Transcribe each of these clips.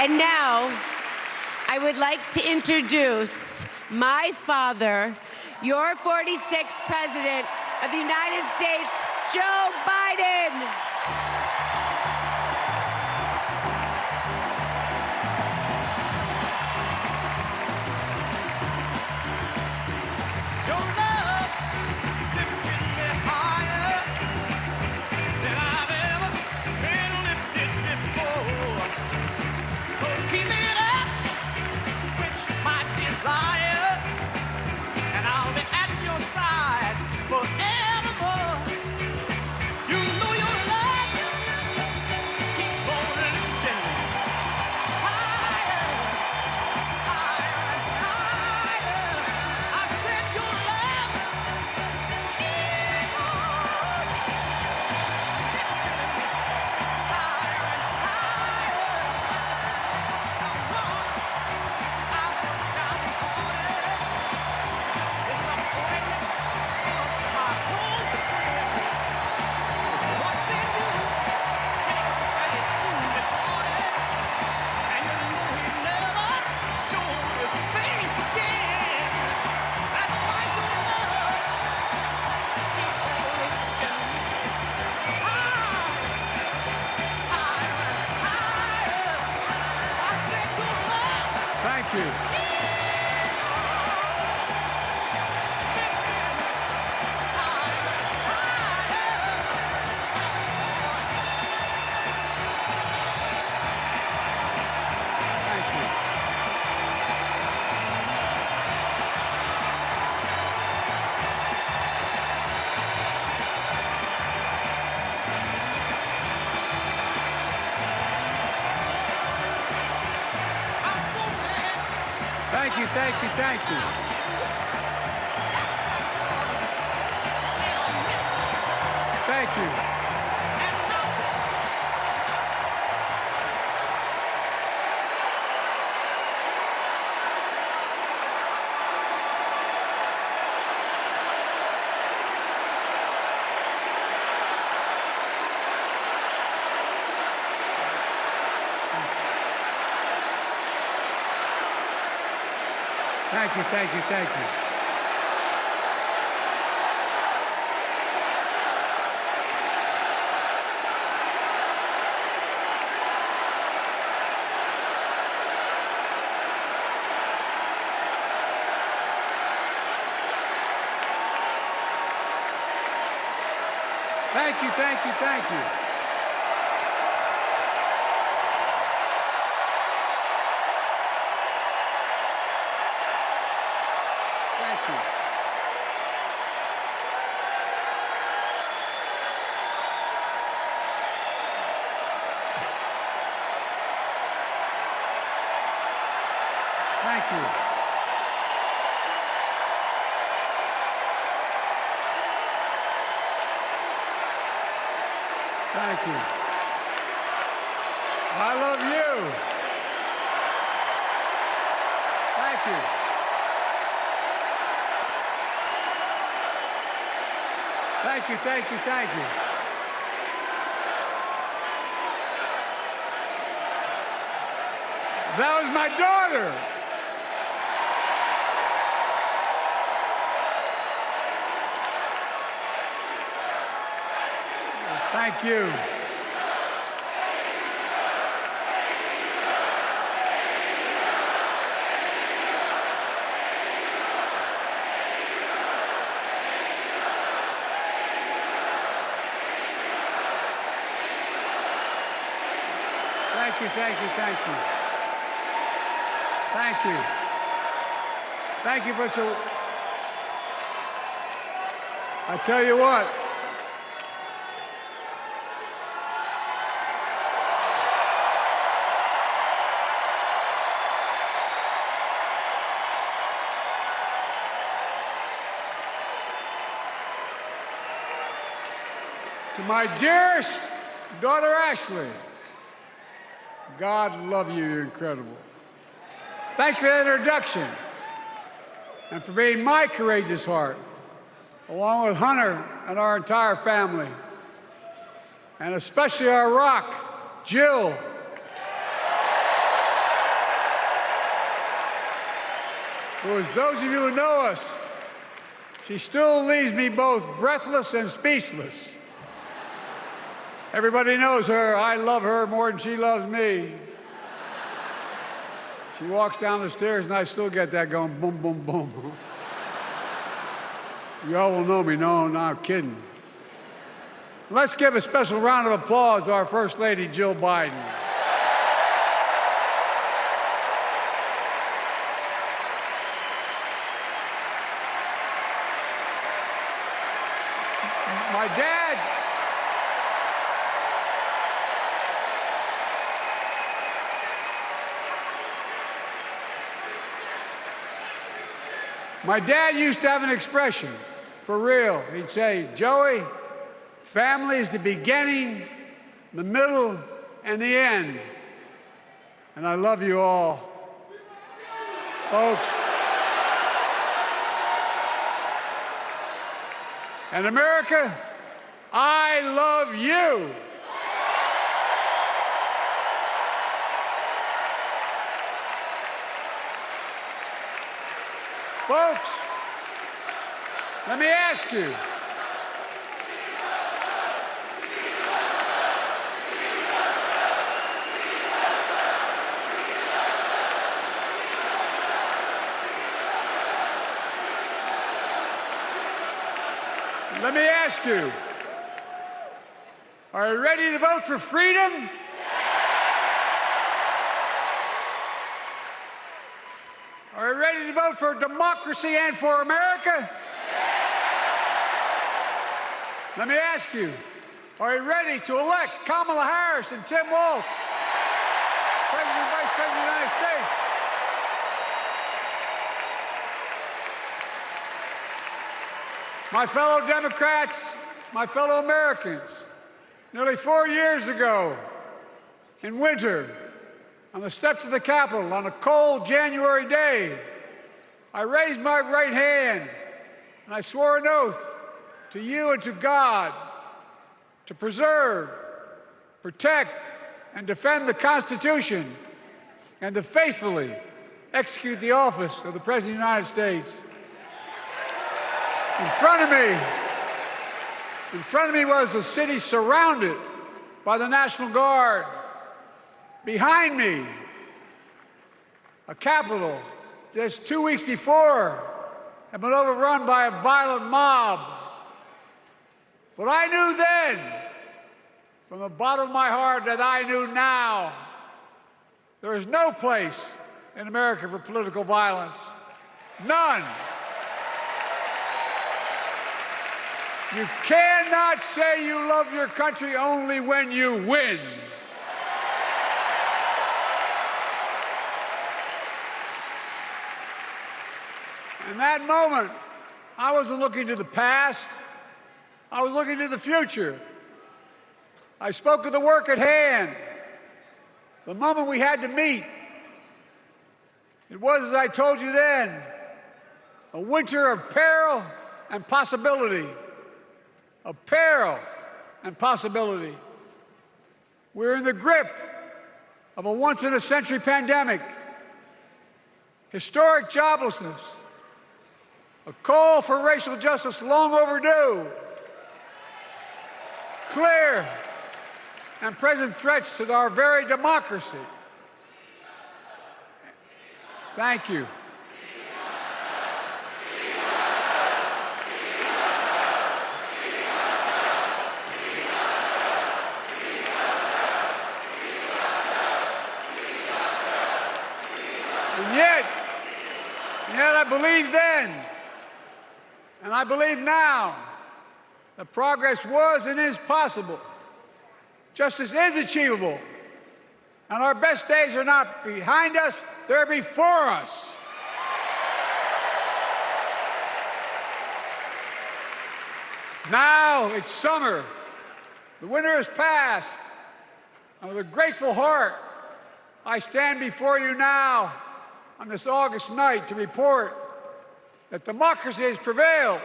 And now, I would like to introduce my father, your 46th President of the United States, Joe Biden. Thank you. Thank you, thank you, thank you. Thank you. Thank you, thank you, thank you. Thank you, thank you, thank you. Thank you. Thank you. Thank you. I love you. Thank you. Thank you, thank you, thank you. That was my daughter. Thank you. Thank you, thank you, thank you. Thank you. Thank you for so. I tell you what. To my dearest daughter, Ashley, God love you, you're incredible. Thanks for that introduction and for being my courageous heart, along with Hunter and our entire family, and especially our rock, Jill. who, as those of you who know us, she still leaves me both breathless and speechless. Everybody knows her. I love her more than she loves me. She walks down the stairs and I still get that going boom, boom, boom. You all will know me. No, I'm kidding. Let's give a special round of applause to our First Lady, Jill Biden. My dad used to have an expression, for real. He'd say, Joey, family is the beginning, the middle, and the end. And I love you all. Folks. And America, I love you. Folks, let me ask you. Let me ask you, are you ready to vote for freedom? Are you ready to vote for democracy and for America? Let me ask you, are you ready to elect Kamala Harris and Tim Walz, President and Vice President of the United States? My fellow Democrats, my fellow Americans, nearly 4 years ago, in winter, on the steps of the Capitol on a cold January day, I raised my right hand and I swore an oath to you and to God to preserve, protect, and defend the Constitution and to faithfully execute the office of the President of the United States. In front of me was a city surrounded by the National Guard. Behind me, a Capitol just 2 weeks before had been overrun by a violent mob. But I knew then, from the bottom of my heart, that I knew now, there is no place in America for political violence. None. You cannot say you love your country only when you win. In that moment, I wasn't looking to the past. I was looking to the future. I spoke of the work at hand, the moment we had to meet. It was, as I told you then, a winter of peril and possibility. Of peril and possibility. We're in the grip of a once-in-a-century pandemic, historic joblessness, a call for racial justice long overdue, clear and present threats to our very democracy. Thank you. And yet I believed then, and I believe now, that progress was and is possible. Justice is achievable. And our best days are not behind us, they're before us. Now it's summer. The winter has passed. And with a grateful heart, I stand before you now on this August night to report that democracy has prevailed.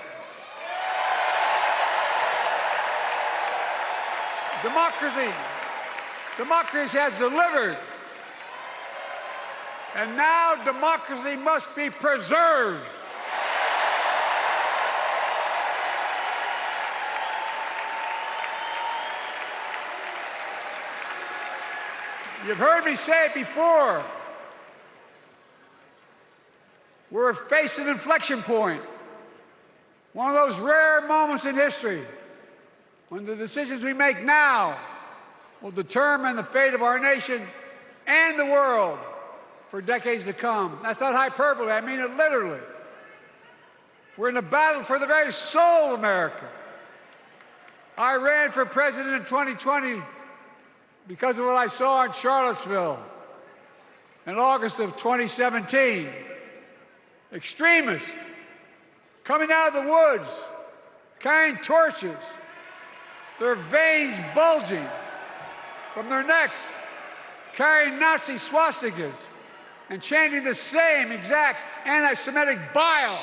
Democracy has delivered. And now democracy must be preserved. You've heard me say it before. We're facing an inflection point. One of those rare moments in history when the decisions we make now will determine the fate of our nation and the world for decades to come. That's not hyperbole, I mean it literally. We're in a battle for the very soul of America. I ran for president in 2020 because of what I saw in Charlottesville in August of 2017. Extremists coming out of the woods, carrying torches, their veins bulging from their necks, carrying Nazi swastikas, and chanting the same exact anti-Semitic bile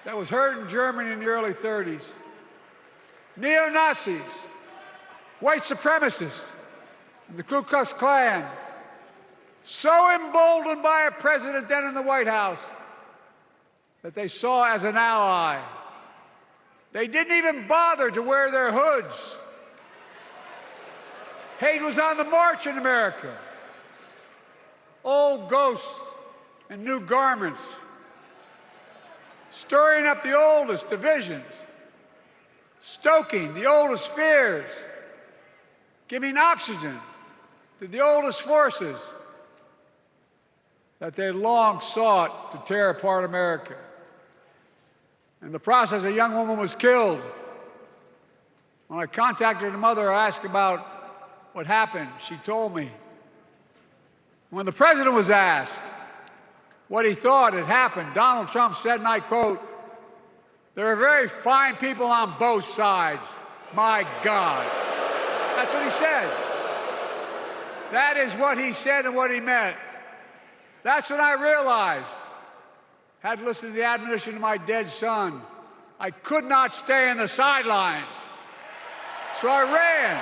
that was heard in Germany in the early 30s. Neo-Nazis, white supremacists, and the Ku Klux Klan, so emboldened by a president then in the White House that they saw as an ally. They didn't even bother to wear their hoods. Hate was on the march in America. Old ghosts and new garments, stirring up the oldest divisions, stoking the oldest fears, giving oxygen to the oldest forces that they long sought to tear apart America. In the process, a young woman was killed. When I contacted her mother, I asked about what happened. She told me. When the president was asked what he thought had happened, Donald Trump said, and I quote, "There are very fine people on both sides. My God." That's what he said. That is what he said and what he meant. That's when I realized, had listened to the admonition of my dead son, I could not stay in the sidelines. So I ran.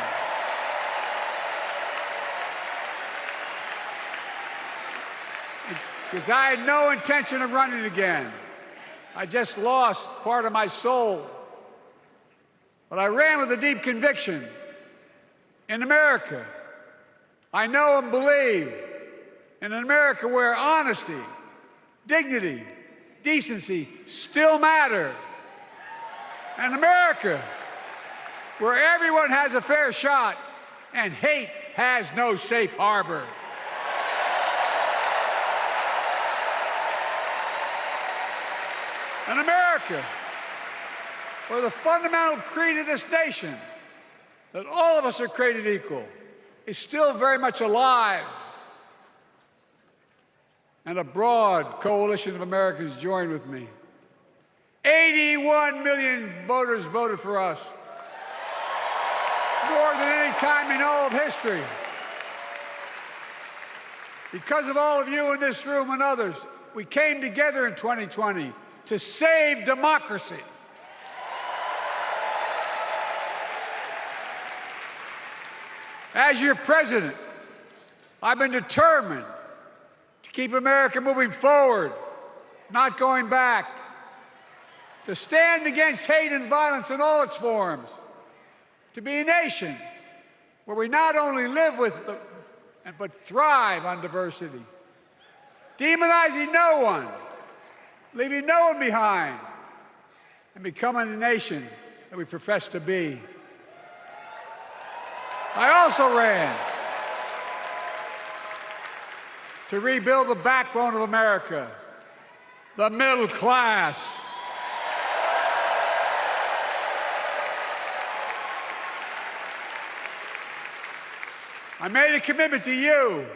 Because I had no intention of running again. I just lost part of my soul. But I ran with a deep conviction. In America, I know and believe in an America where honesty, dignity, decency still matter. An America where everyone has a fair shot and hate has no safe harbor. An America where the fundamental creed of this nation, that all of us are created equal, is still very much alive. And a broad coalition of Americans joined with me. 81 million voters voted for us, more than any time in all of history. Because of all of you in this room and others, we came together in 2020 to save democracy. As your president, I've been determined to keep America moving forward, not going back, to stand against hate and violence in all its forms, to be a nation where we not only live with but thrive on diversity, demonizing no one, leaving no one behind, and becoming the nation that we profess to be. I also ran to rebuild the backbone of America, the middle class. I made a commitment to you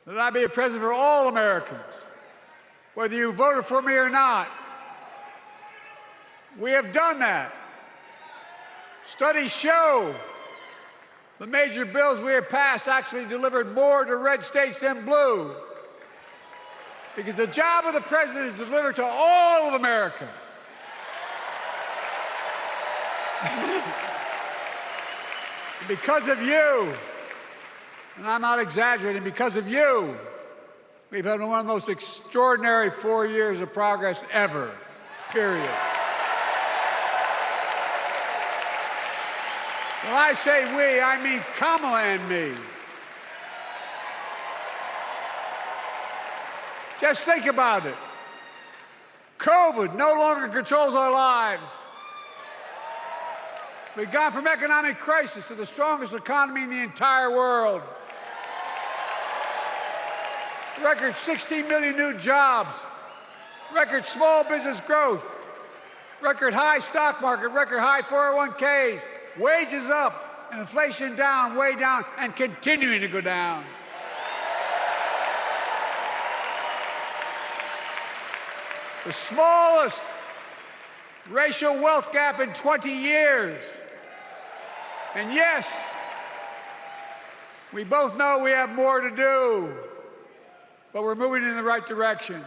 that I'd be a president for all Americans, whether you voted for me or not. We have done that. Studies show the major bills we have passed actually delivered more to red states than blue. Because the job of the president is to deliver to all of America. Because of you, and I'm not exaggerating, because of you, We've had one of the most extraordinary 4 years of progress ever, period. When I say we, I mean Kamala and me. Just think about it. COVID no longer controls our lives. We've gone from economic crisis to the strongest economy in the entire world. Record 16 million new jobs, record small business growth, record high stock market, record high 401ks, wages up, and inflation down, way down, and continuing to go down. The smallest racial wealth gap in 20 years. And yes, we both know we have more to do, but we're moving in the right direction.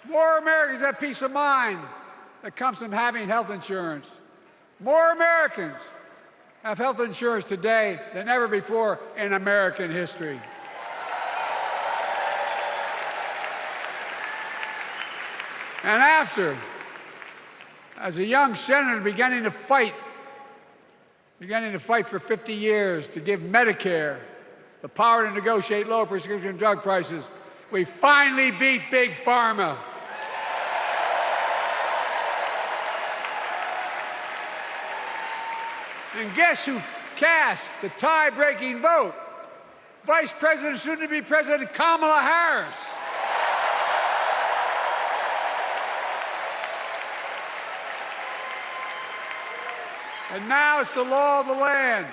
More Americans have peace of mind that comes from having health insurance. More Americans have health insurance today than ever before in American history. And after, as a young senator beginning to fight for 50 years to give Medicare the power to negotiate low prescription drug prices, we finally beat Big Pharma. And guess who cast the tie-breaking vote? Vice President, soon-to-be President Kamala Harris. And now it's the law of the land.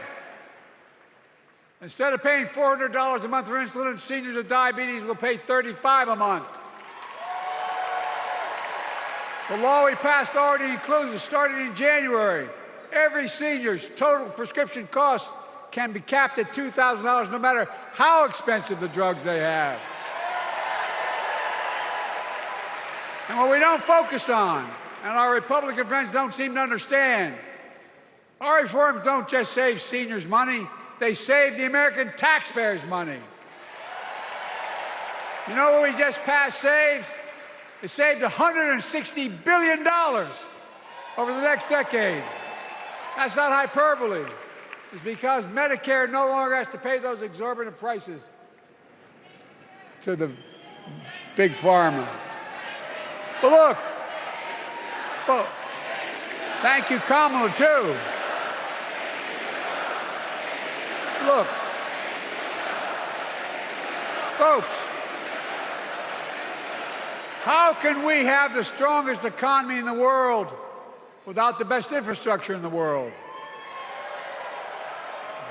Instead of paying $400 a month for insulin, seniors with diabetes will pay $35 a month. The law we passed already includes, starting in January, every senior's total prescription cost can be capped at $2,000 no matter how expensive the drugs they have. And what we don't focus on, and our Republican friends don't seem to understand, our reforms don't just save seniors money, they save the American taxpayers money. You know what we just passed saved? It saved $160 billion over the next decade. That's not hyperbole. It's because Medicare no longer has to pay those exorbitant prices to the Big Pharma. But look, thank you, Kamala, too. Look, folks, how can we have the strongest economy in the world without the best infrastructure in the world?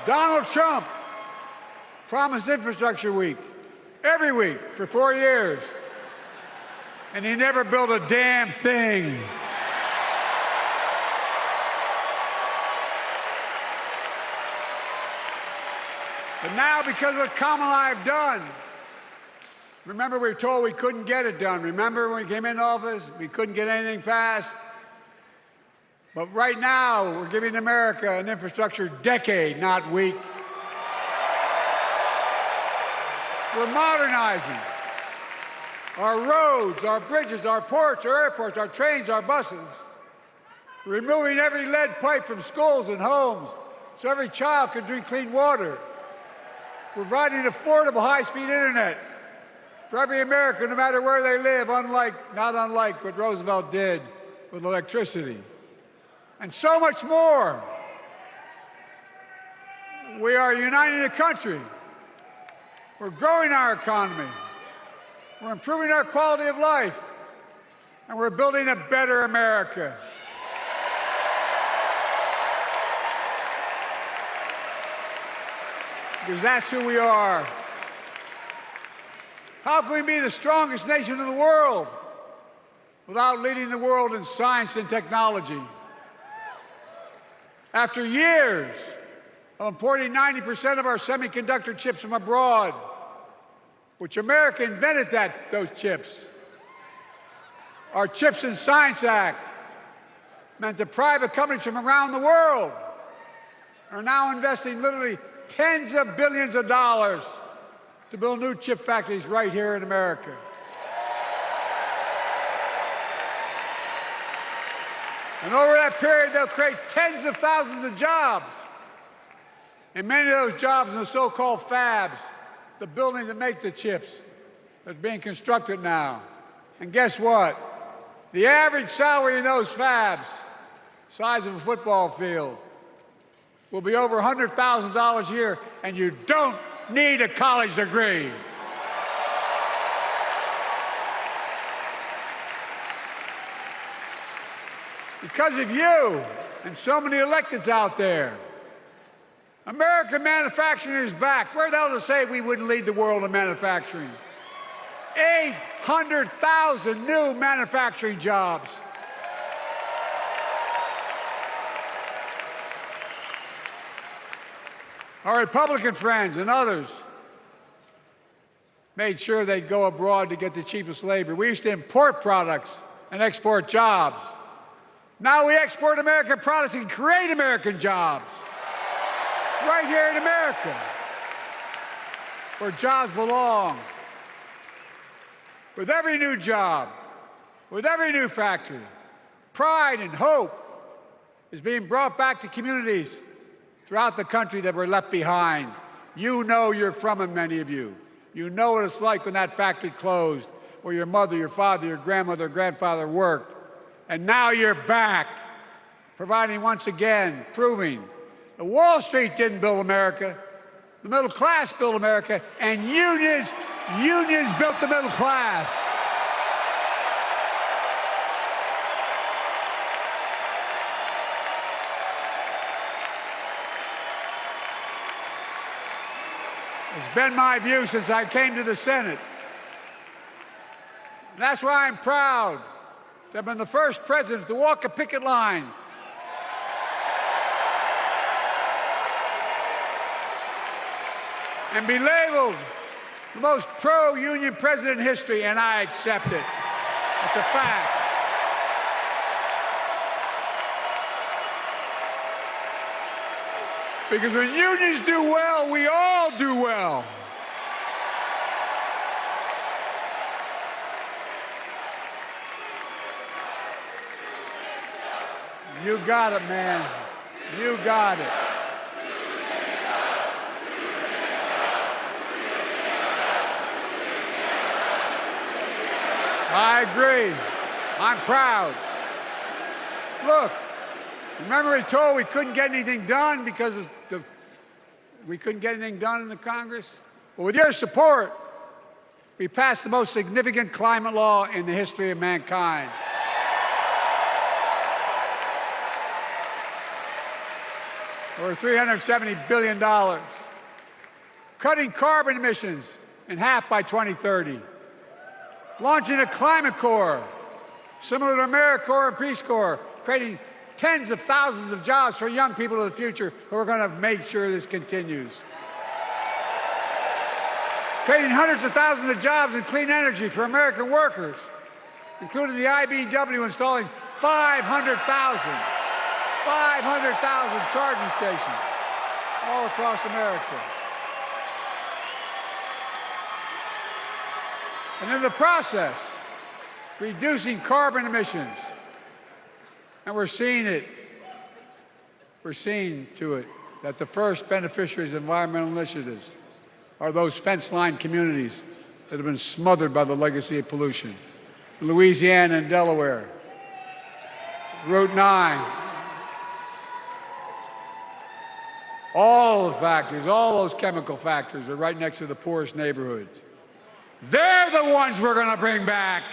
Donald Trump promised Infrastructure Week every week for 4 years, and he never built a damn thing. But now, because of what Kamala and I have done, remember we were told we couldn't get it done. Remember when we came into office, we couldn't get anything passed? But right now, we're giving America an infrastructure decade, not week. We're modernizing our roads, our bridges, our ports, our airports, our trains, our buses. We're removing every lead pipe from schools and homes so every child can drink clean water. We're providing affordable high-speed internet for every American, no matter where they live, not unlike what Roosevelt did with electricity. And so much more. We are uniting the country. We're growing our economy. We're improving our quality of life. And we're building a better America. Because that's who we are. How can we be the strongest nation in the world without leading the world in science and technology? After years of importing 90% of our semiconductor chips from abroad, which America invented those chips, our Chips and Science Act meant that private companies from around the world are now investing literally tens of billions of dollars to build new chip factories right here in America. And over that period, they'll create tens of thousands of jobs. And many of those jobs in the so-called fabs, the buildings that make the chips, that are being constructed now. And guess what? The average salary in those fabs, size of a football field, will be over $100,000 a year, and you don't need a college degree. Because of you and so many electeds out there, American manufacturing is back. Where the hell to say we wouldn't lead the world in manufacturing? 800,000 new manufacturing jobs. Our Republican friends and others made sure they'd go abroad to get the cheapest labor. We used to import products and export jobs. Now we export American products and create American jobs right here in America, where jobs belong. With every new job, with every new factory, pride and hope is being brought back to communities throughout the country that were left behind. You know you're from them, many of you. You know what it's like when that factory closed, where your mother, your father, your grandmother, or grandfather worked. And now you're back, providing once again, proving that Wall Street didn't build America, the middle class built America, and unions built the middle class. It's been my view since I came to the Senate. And that's why I'm proud to have been the first president to walk a picket line and be labeled the most pro-union president in history, and I accept it. It's a fact. Because when unions do well, we all do well. You got it, man. You got it. I agree. I'm proud. Look, remember we told we couldn't get anything done because we couldn't get anything done in the Congress? Well, with your support, we passed the most significant climate law in the history of mankind. Over $370 billion. Cutting carbon emissions in half by 2030. Launching a climate corps, similar to AmeriCorps and Peace Corps, creating tens of thousands of jobs for young people of the future who are going to make sure this continues. Creating hundreds of thousands of jobs in clean energy for American workers, including the IBEW installing 500,000 charging stations all across America. And in the process, reducing carbon emissions. And we're seeing it. We're seeing to it that the first beneficiaries of environmental initiatives are those fence-line communities that have been smothered by the legacy of pollution. Louisiana and Delaware, Route 9, all the factories, all those chemical factories are right next to the poorest neighborhoods. They're the ones we're going to bring back.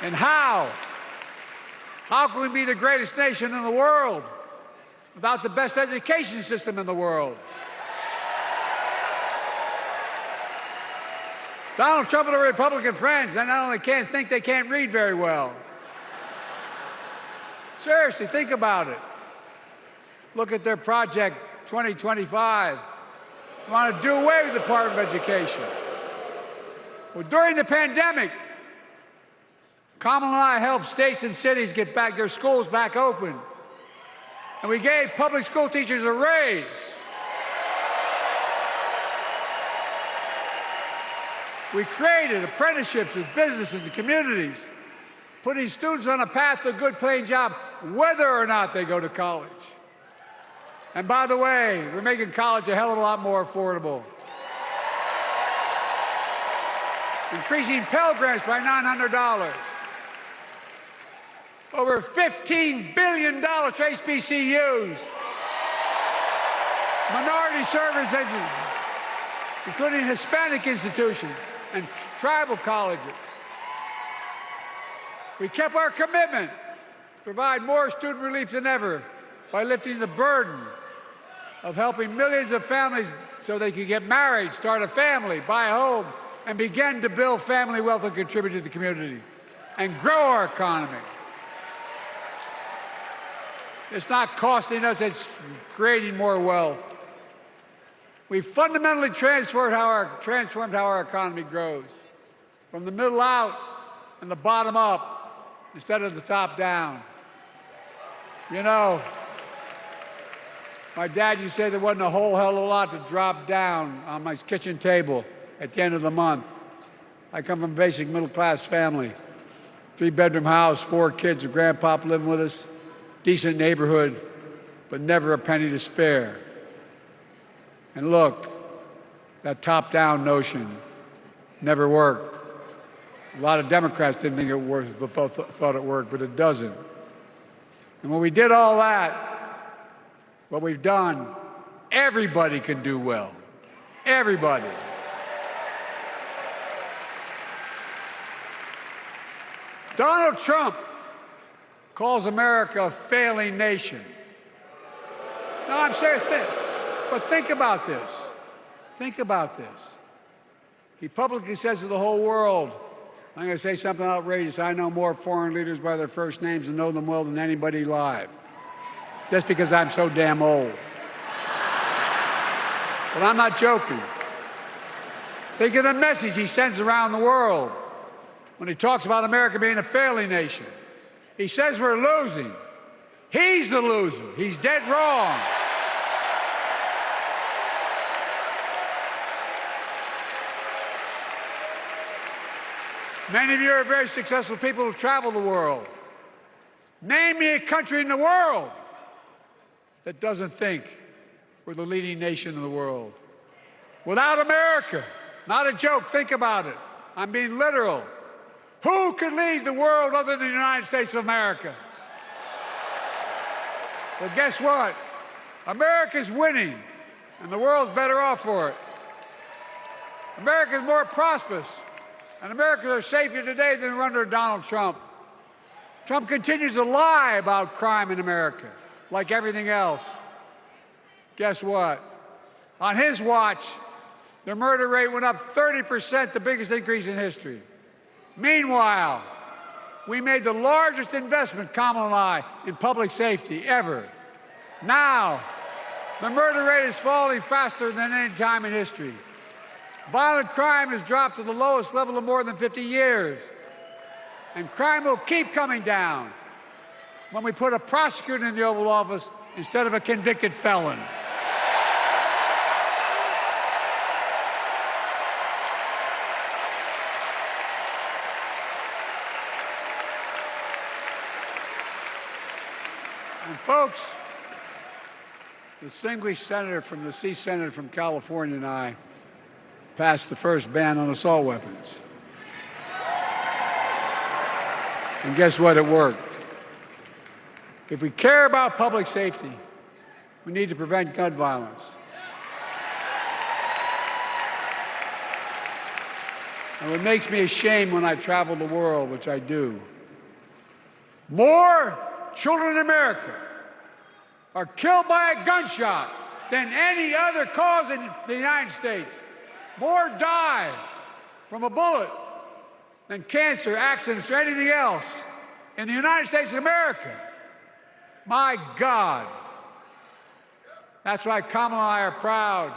And how? How can we be the greatest nation in the world without the best education system in the world? Donald Trump and the Republican friends, they not only can't think, they can't read very well. Seriously, think about it. Look at their Project 2025. They want to do away with the Department of Education. Well, during the pandemic, Kamala and I helped states and cities get back their schools back open. And we gave public school teachers a raise. We created apprenticeships with businesses and communities, putting students on a path to a good paying job, whether or not they go to college. And by the way, we're making college a hell of a lot more affordable. Increasing Pell Grants by $900. Over $15 billion to HBCUs. Minority service education, including Hispanic institutions and tribal colleges. We kept our commitment to provide more student relief than ever by lifting the burden of helping millions of families so they could get married, start a family, buy a home, and begin to build family wealth and contribute to the community and grow our economy. It's not costing us, it's creating more wealth. We fundamentally transformed how our economy grows, from the middle out and the bottom up instead of the top down. You know, my dad used to say there wasn't a whole hell of a lot to drop down on my kitchen table at the end of the month. I come from a basic middle-class family, 3-bedroom house, 4 kids, a grandpop living with us, decent neighborhood, but never a penny to spare. And look, that top-down notion never worked. A lot of Democrats didn't think it worked, thought it worked, but it doesn't. And when we did all that, what we've done, everybody can do well. Everybody. Donald Trump calls America a failing nation. No, I'm serious. But think about this. Think about this. He publicly says to the whole world, I'm going to say something outrageous. I know more foreign leaders by their first names and know them well than anybody alive. Just because I'm so damn old. But I'm not joking. Think of the message he sends around the world when he talks about America being a failing nation. He says we're losing. He's the loser. He's dead wrong. Many of you are very successful people who travel the world. Name me a country in the world that doesn't think we're the leading nation in the world. Without America, not a joke, think about it. I'm being literal. Who could lead the world other than the United States of America? Well, guess what? America's winning, and the world's better off for it. America's more prosperous, and Americans are safer today than under Donald Trump. Trump continues to lie about crime in America, like everything else. Guess what? On his watch, the murder rate went up 30%, the biggest increase in history. Meanwhile, we made the largest investment, Kamala and I, in public safety ever. Now, the murder rate is falling faster than any time in history. Violent crime has dropped to the lowest level in more than 50 years. And crime will keep coming down when we put a prosecutor in the Oval Office instead of a convicted felon. And folks, the distinguished senator from the C Senator from California and I passed the first ban on assault weapons. And guess what? It worked. If we care about public safety, we need to prevent gun violence. And what makes me ashamed when I travel the world, which I do, more children in America are killed by a gunshot than any other cause in the United States. More die from a bullet than cancer, accidents, or anything else in the United States of America. My God. That's why Kamala and I are proud.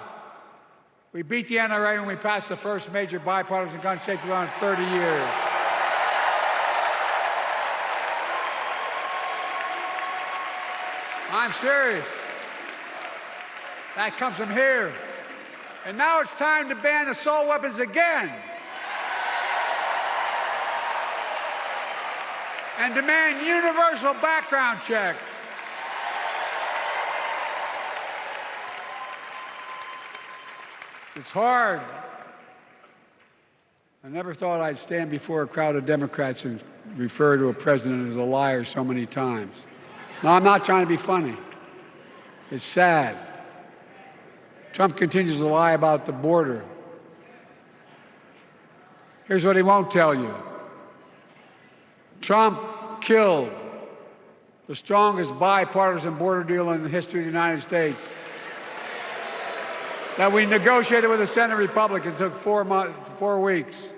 We beat the NRA when we passed the first major bipartisan gun safety law in 30 years. I'm serious. That comes from here. And now it's time to ban assault weapons again. And demand universal background checks. It's hard. I never thought I'd stand before a crowd of Democrats and refer to a president as a liar so many times. No, I'm not trying to be funny. It's sad. Trump continues to lie about the border. Here's what he won't tell you. Trump killed the strongest bipartisan border deal in the history of the United States that we negotiated with the Senate Republicans. It took 4 weeks.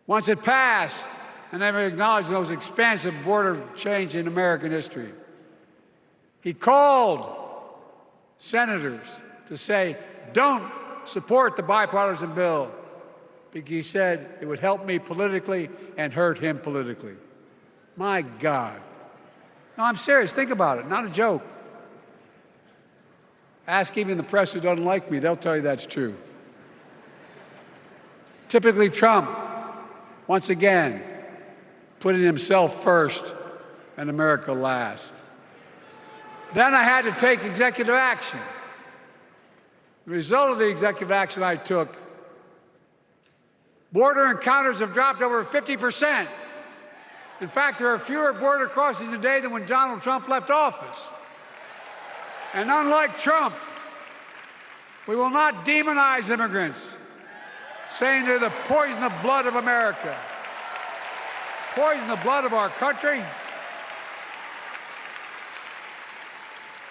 Once it passed, and never acknowledged the most expansive border change in American history, he called senators to say, don't support the bipartisan bill, because he said it would help me politically and hurt him politically. My God. No, I'm serious. Think about it. Not a joke. Ask even the press who doesn't like me. They'll tell you that's true. Typically, Trump, once again, putting himself first and America last. Then I had to take executive action. The result of the executive action I took, border encounters have dropped over 50%. In fact, there are fewer border crossings today than when Donald Trump left office. And unlike Trump, we will not demonize immigrants, saying they're the poison of blood of America, poison the blood of our country.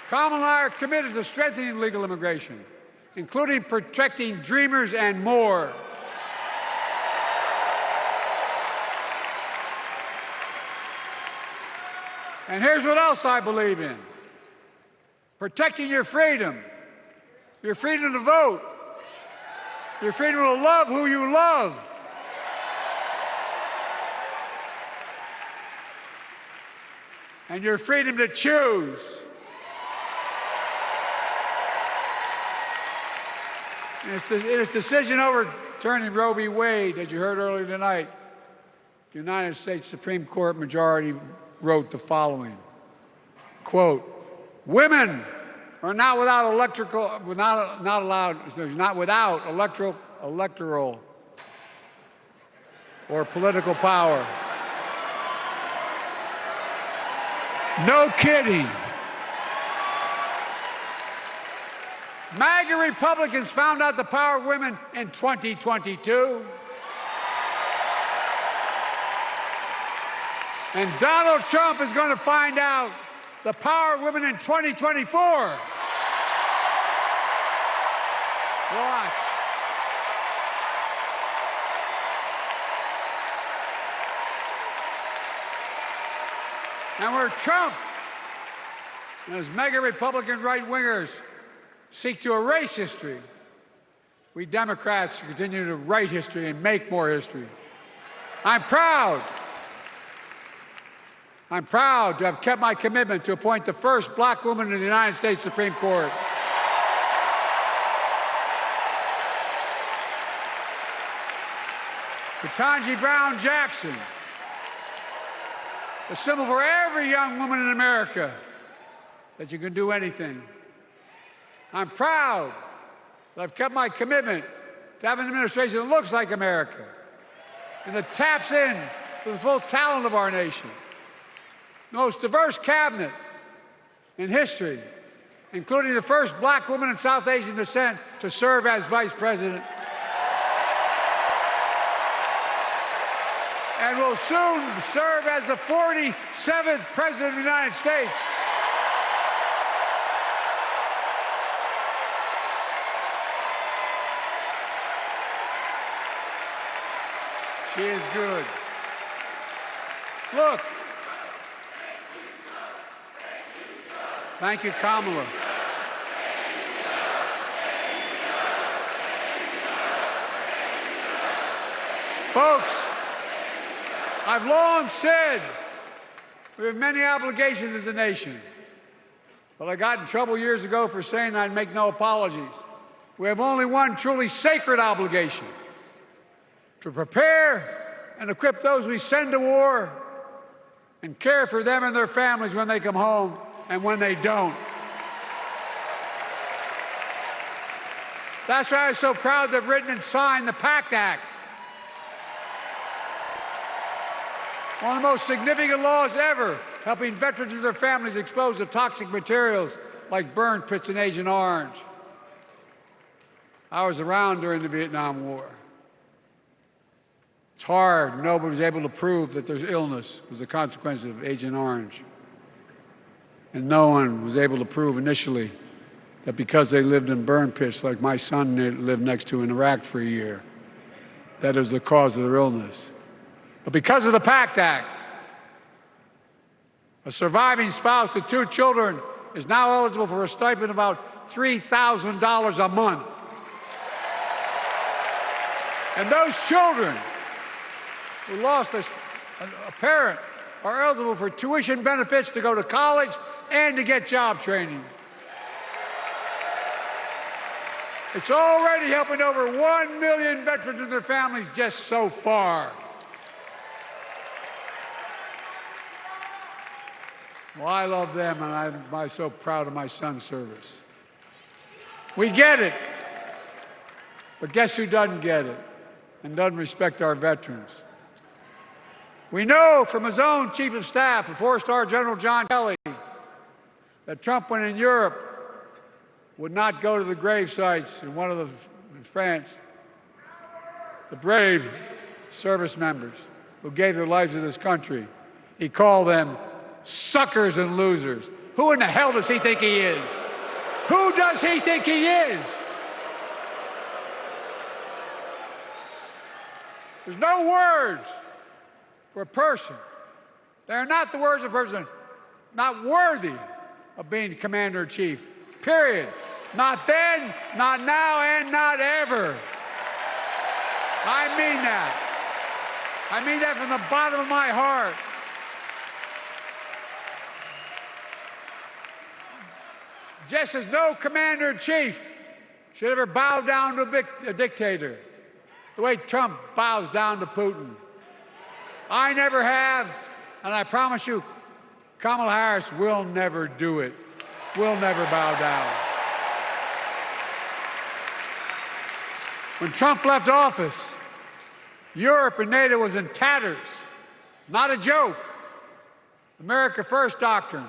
Kamala and I are committed to strengthening legal immigration, including protecting dreamers and more. And here's what else I believe in. Protecting your freedom to vote, your freedom to love who you love. And your freedom to choose. In its decision overturning Roe v. Wade, as you heard earlier tonight, the United States Supreme Court majority wrote the following, quote, women are not without electoral or political power. No kidding. MAGA Republicans found out the power of women in 2022. And Donald Trump is going to find out the power of women in 2024. Watch. And where Trump and his mega Republican right-wingers seek to erase history, we Democrats continue to write history and make more history. I'm proud to have kept my commitment to appoint the first black woman in the United States Supreme Court. Ketanji Brown Jackson, a symbol for every young woman in America that you can do anything. I'm proud that I've kept my commitment to have an administration that looks like America and that taps in to the full talent of our nation. The most diverse cabinet in history, including the first black woman of South Asian descent to serve as vice president. And will soon serve as the 47th president of the United States. She is good. Look. Thank you, Kamala. Folks, I've long said we have many obligations as a nation. But I got in trouble years ago for saying I'd make no apologies. We have only one truly sacred obligation: to prepare and equip those we send to war and care for them and their families when they come home and when they don't. That's why I'm so proud to have written and signed the PACT Act, one of the most significant laws ever, helping veterans and their families exposed to toxic materials like burn pits and Agent Orange. I was around during the Vietnam War. It's hard. Nobody was able to prove that there's illness was a consequence of Agent Orange. And no one was able to prove initially that because they lived in burn pits like my son lived next to in Iraq for a year, that is the cause of their illness. But because of the PACT Act, a surviving spouse with 2 children is now eligible for a stipend of about $3,000 a month. And those children who lost a parent are eligible for tuition benefits to go to college and to get job training. It's already helping over 1 million veterans and their families just so far. Well, I love them, and I'm so proud of my son's service. We get it. But guess who doesn't get it and doesn't respect our veterans? We know from his own Chief of Staff, the 4-star General John Kelly, that Trump, when in Europe, would not go to the grave sites in France, the brave service members who gave their lives to this country. He called them suckers and losers. Who in the hell does he think he is? Who does he think he is? There's no words for a person. They are not the words of a person not worthy of being commander-in-chief, period. Not then, not now, and not ever. I mean that. I mean that from the bottom of my heart. Just as no commander-in-chief should ever bow down to a dictator, the way Trump bows down to Putin. I never have, and I promise you, Kamala Harris will never do it. Will never bow down. When Trump left office, Europe and NATO was in tatters. Not a joke. America First doctrine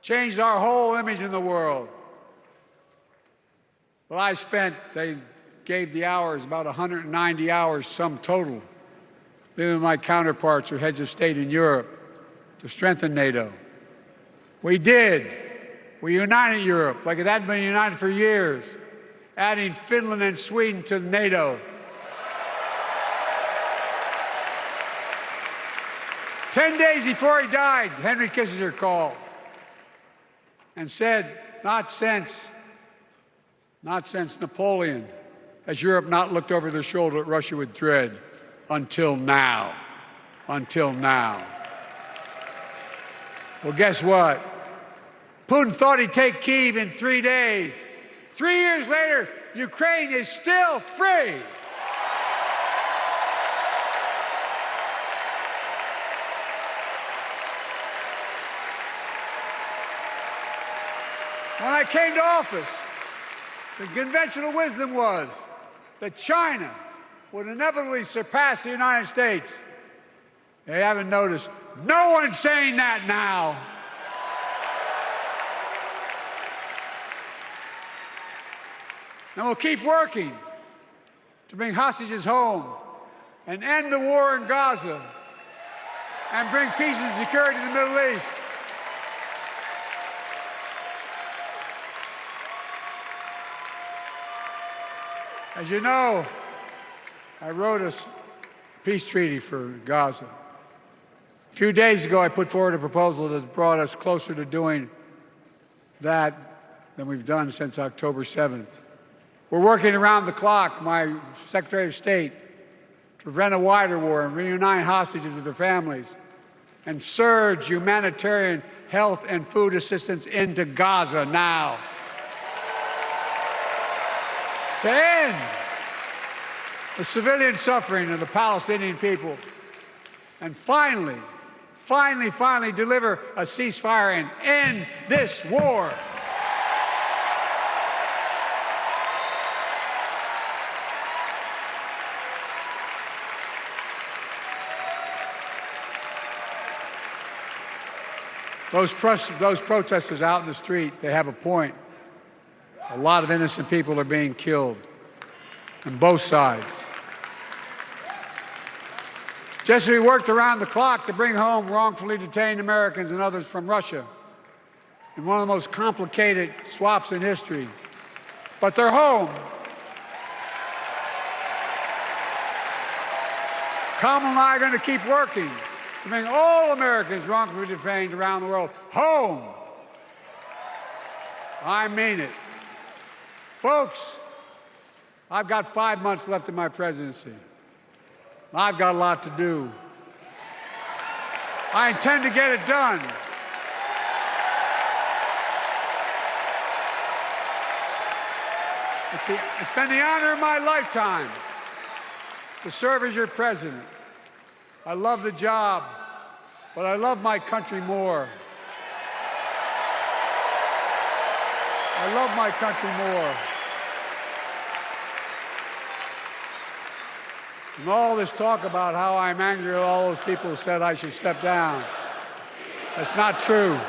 changed our whole image in the world. Well, they gave the hours, about 190 hours sum total, me and my counterparts or heads of state in Europe, to strengthen NATO. We did. We united Europe like it hadn't been united for years, adding Finland and Sweden to NATO. 10 days before he died, Henry Kissinger called and said, not since Napoleon has Europe not looked over their shoulder at Russia with dread until now. Until now. Well, guess what? Putin thought he'd take Kyiv in 3 days. 3 years later, Ukraine is still free. When I came to office, the conventional wisdom was that China would inevitably surpass the United States. They haven't noticed. No one's saying that now. And we'll keep working to bring hostages home and end the war in Gaza and bring peace and security in the Middle East. As you know, I wrote a peace treaty for Gaza. A few days ago, I put forward a proposal that brought us closer to doing that than we've done since October 7th. We're working around the clock, my Secretary of State, to prevent a wider war and reunite hostages with their families. and surge humanitarian health and food assistance into Gaza now. To end the civilian suffering of the Palestinian people. And finally deliver a ceasefire and end this war. Those protesters out in the street, they have a point. A lot of innocent people are being killed on both sides. Just as we worked around the clock to bring home wrongfully detained Americans and others from Russia in one of the most complicated swaps in history, but they're home. Kamala and I are going to keep working to bring all Americans wrongfully detained around the world home. I mean it. Folks, I've got 5 months left in my presidency. I've got a lot to do. I intend to get it done. It's been the honor of my lifetime to serve as your president. I love the job, but I love my country more. I love my country more. And all this talk about how I'm angry at all those people who said I should step down, that's not true.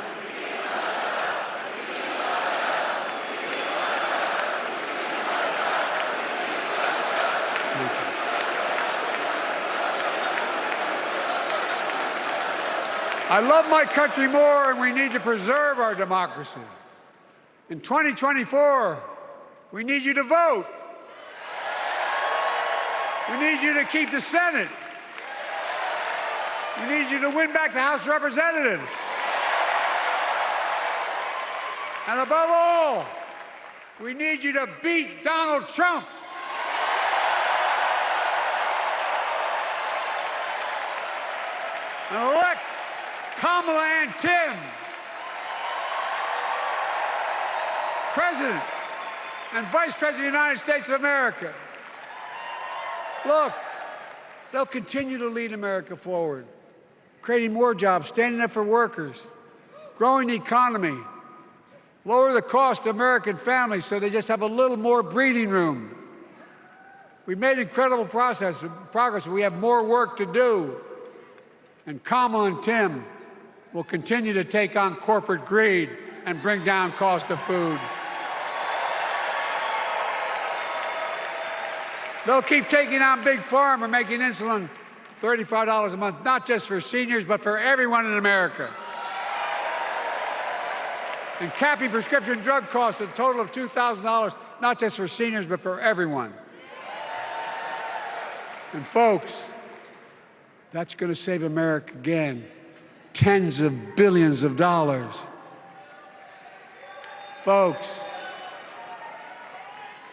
I love my country more, and we need to preserve our democracy. In 2024, we need you to vote. We need you to keep the Senate. We need you to win back the House of Representatives. And above all, we need you to beat Donald Trump. And elect Kamala and Tim President and Vice President of the United States of America. Look, they'll continue to lead America forward, creating more jobs, standing up for workers, growing the economy, lower the cost to American families so they just have a little more breathing room. We've made incredible progress, but we have more work to do. And Kamala and Tim will continue to take on corporate greed and bring down cost of food. They'll keep taking on Big Pharma, making insulin $35 a month, not just for seniors, but for everyone in America. And capping prescription drug costs at a total of $2,000, not just for seniors, but for everyone. And folks, that's going to save America again tens of billions of dollars. Folks,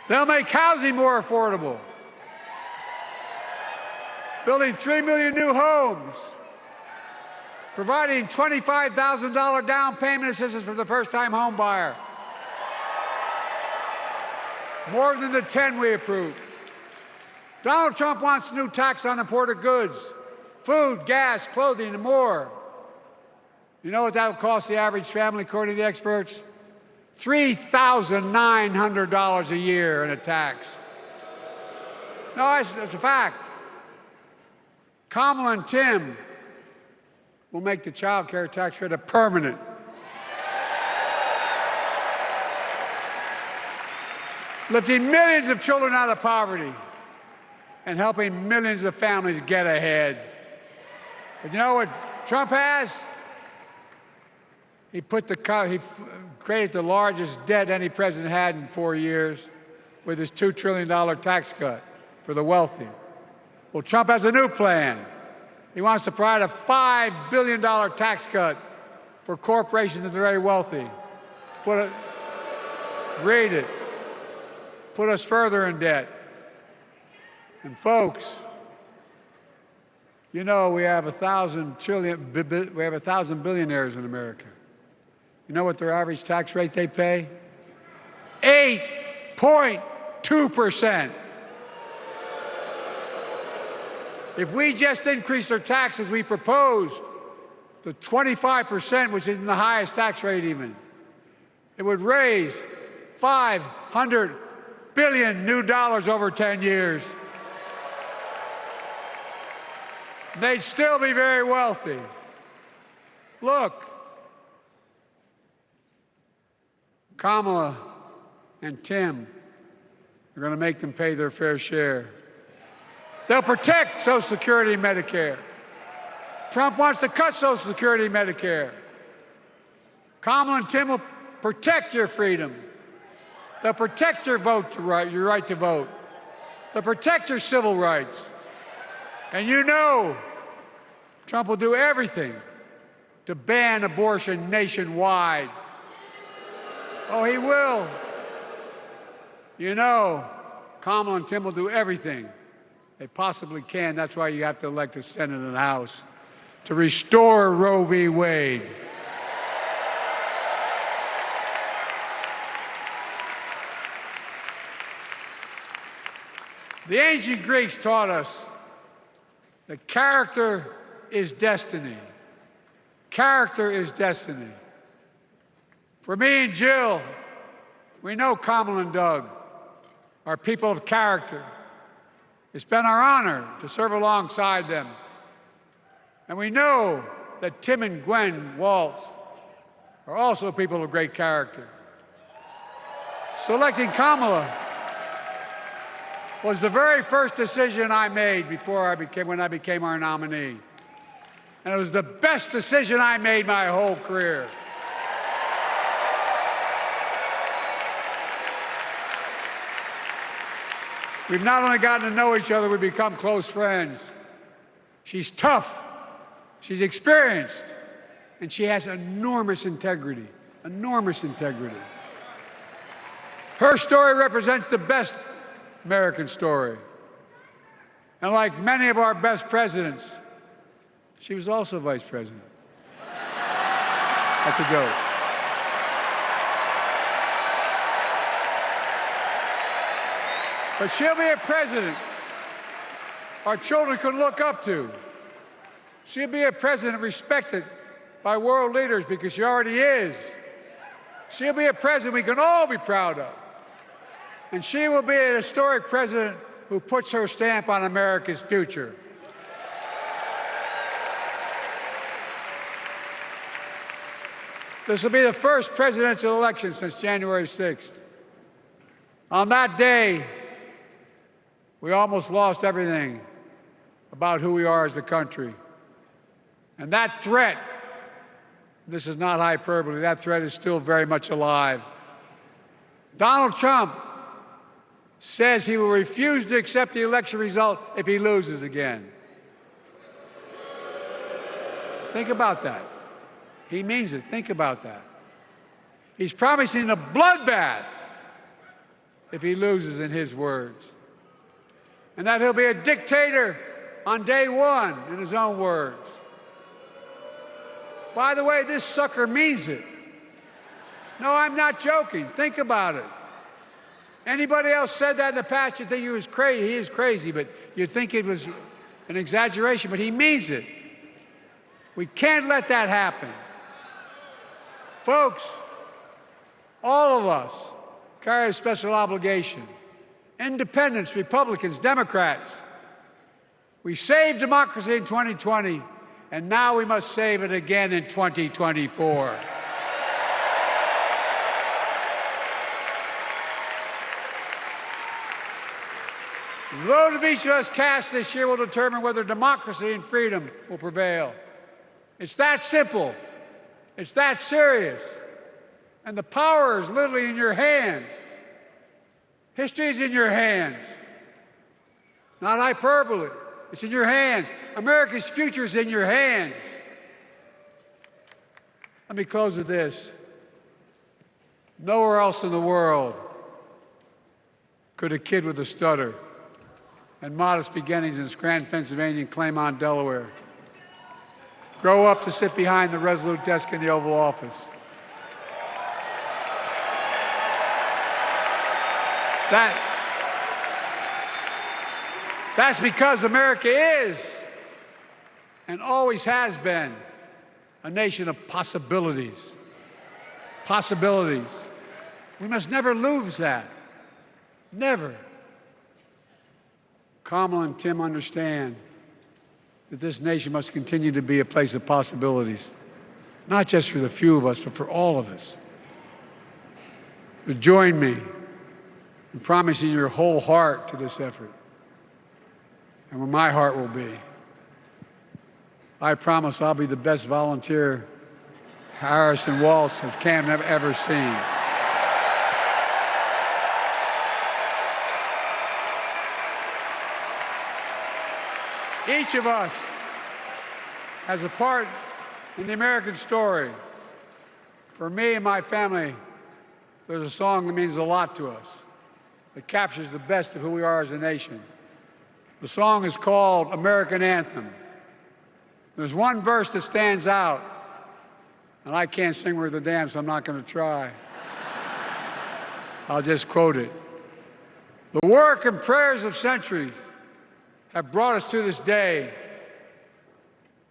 they'll make housing more affordable, building 3 million new homes, providing $25,000 down payment assistance for the first-time home buyer, more than the 10 we approved. Donald Trump wants a new tax on imported goods, food, gas, clothing, and more. You know what that will cost the average family, according to the experts? $3,900 a year in a tax. No, it's a fact. Kamala and Tim will make the child care tax credit permanent. Lifting millions of children out of poverty and helping millions of families get ahead. But you know what Trump has? He created the largest debt any president had in 4 years with his $2 trillion tax cut for the wealthy. Well, Trump has a new plan. He wants to provide a $5 billion tax cut for corporations and the very wealthy. Read it. Put us further in debt. And folks, You know, we have 1,000 billionaires in America. You know what their average tax rate they pay? 8.2%. If we just increased our taxes we proposed to 25%, which isn't the highest tax rate even, it would raise $500 billion new dollars over 10 years. They'd still be very wealthy. Look, Kamala and Tim are going to make them pay their fair share. They'll protect Social Security and Medicare. Trump wants to cut Social Security and Medicare. Kamala and Tim will protect your freedom. They'll protect your your right to vote. They'll protect your civil rights. And you know Trump will do everything to ban abortion nationwide. Oh, he will. You know, Kamala and Tim will do everything they possibly can. That's why you have to elect a Senate and a House to restore Roe v. Wade. The ancient Greeks taught us that character is destiny. Character is destiny. For me and Jill, we know Kamala and Doug are people of character. It's been our honor to serve alongside them. And we know that Tim and Gwen Walz are also people of great character. Selecting Kamala was the very first decision I made when I became our nominee. And it was the best decision I made my whole career. We've not only gotten to know each other, we've become close friends. She's tough, she's experienced, and she has enormous integrity, enormous integrity. Her story represents the best American story. And like many of our best presidents, she was also vice president. That's a joke. But she'll be a president our children can look up to. She'll be a president respected by world leaders because she already is. She'll be a president we can all be proud of. And she will be an historic president who puts her stamp on America's future. This will be the first presidential election since January 6th. On that day, we almost lost everything about who we are as a country. And that threat, this is not hyperbole, that threat is still very much alive. Donald Trump says he will refuse to accept the election result if he loses again. Think about that. He means it. Think about that. He's promising a bloodbath if he loses, in his words. And that he'll be a dictator on day one, in his own words. By the way, this sucker means it. No, I'm not joking. Think about it. Anybody else said that in the past, you'd think he was crazy. He is crazy, but you'd think it was an exaggeration, but he means it. We can't let that happen. Folks, all of us carry a special obligation. Independents, Republicans, Democrats. We saved democracy in 2020, and now we must save it again in 2024. The vote of each of us cast this year will determine whether democracy and freedom will prevail. It's that simple. It's that serious. And the power is literally in your hands. History is in your hands. Not hyperbole. It's in your hands. America's future is in your hands. Let me close with this. Nowhere else in the world could a kid with a stutter and modest beginnings in Scranton, Pennsylvania, and Claymont, Delaware. Grow up to sit behind the resolute desk in the Oval Office. That's because America is and always has been a nation of possibilities. Possibilities. We must never lose that. Never. Kamala and Tim understand that this nation must continue to be a place of possibilities, not just for the few of us, but for all of us. So join me in promising your whole heart to this effort, and where my heart will be. I promise I'll be the best volunteer Harrison Waltz has Cam ever seen. Each of us has a part in the American story. For me and my family, there's a song that means a lot to us. It captures the best of who we are as a nation. The song is called American Anthem. There's one verse that stands out, and I can't sing worth a damn, so I'm not going to try. I'll just quote it. The work and prayers of centuries have brought us to this day.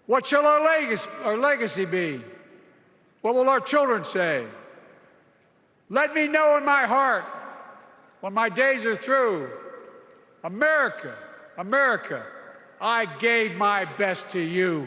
What shall our legacy be? What will our children say? Let me know in my heart when my days are through. America, America, I gave my best to you.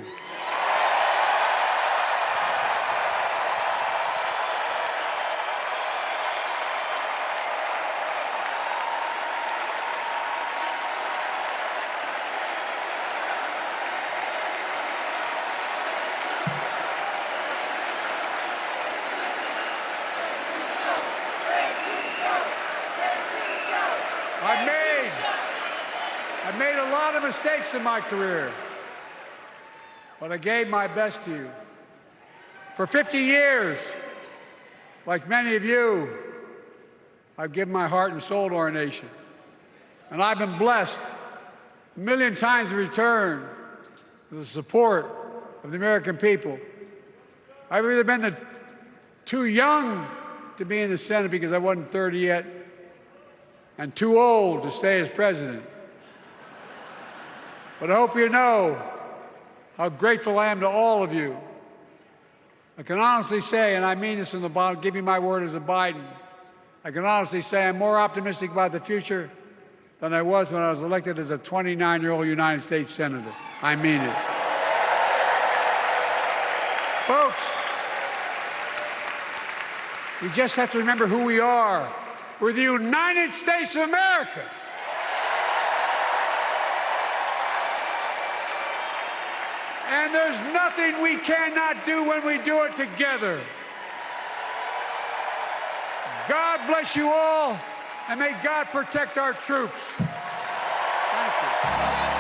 I've made a lot of mistakes in my career, but I gave my best to you. For 50 years, like many of you, I've given my heart and soul to our nation. And I've been blessed a million times in return with the support of the American people. I've either been too young to be in the Senate because I wasn't 30 yet, and too old to stay as president. But I hope you know how grateful I am to all of you. I can honestly say, and I mean this from the bottom, give you my word as a Biden, I can honestly say I'm more optimistic about the future than I was when I was elected as a 29-year-old United States Senator. I mean it. Folks, we just have to remember who we are. We're the United States of America. And there's nothing we cannot do when we do it together. God bless you all, and may God protect our troops. Thank you.